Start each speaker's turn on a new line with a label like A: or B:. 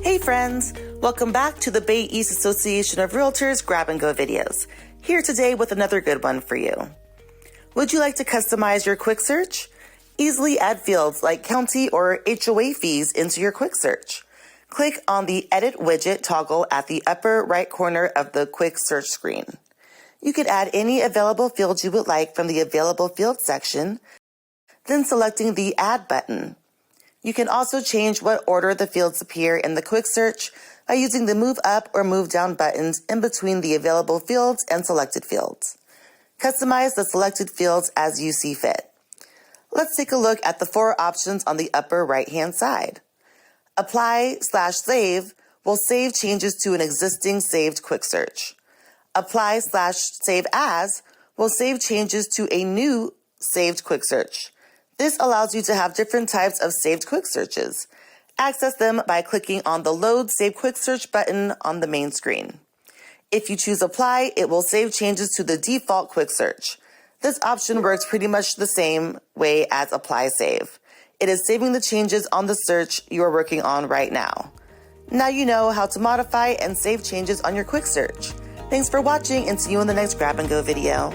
A: Hey friends, welcome back to the Bay East Association of Realtors Grab and Go videos. Here today with another good one for you. Would you like to customize your quick search? Easily add fields like county or HOA fees into your quick search. Click on the Edit Widget toggle at the upper right corner of the quick search screen. You can add any available fields you would like from the Available Fields section, then selecting the Add button. You can also change what order the fields appear in the quick search by using the Move Up or Move Down buttons in between the available fields and selected fields. Customize the selected fields as you see fit. Let's take a look at the 4 options on the upper right-hand side. Apply/Save will save changes to an existing saved quick search. Apply/Save As will save changes to a new saved quick search. This allows you to have different types of saved quick searches. Access them by clicking on the Load Save Quick Search button on the main screen. If you choose Apply, it will save changes to the default quick search. This option works pretty much the same way as Apply Save. It is saving the changes on the search you are working on right now. Now you know how to modify and save changes on your quick search. Thanks for watching and see you in the next Grab and Go video.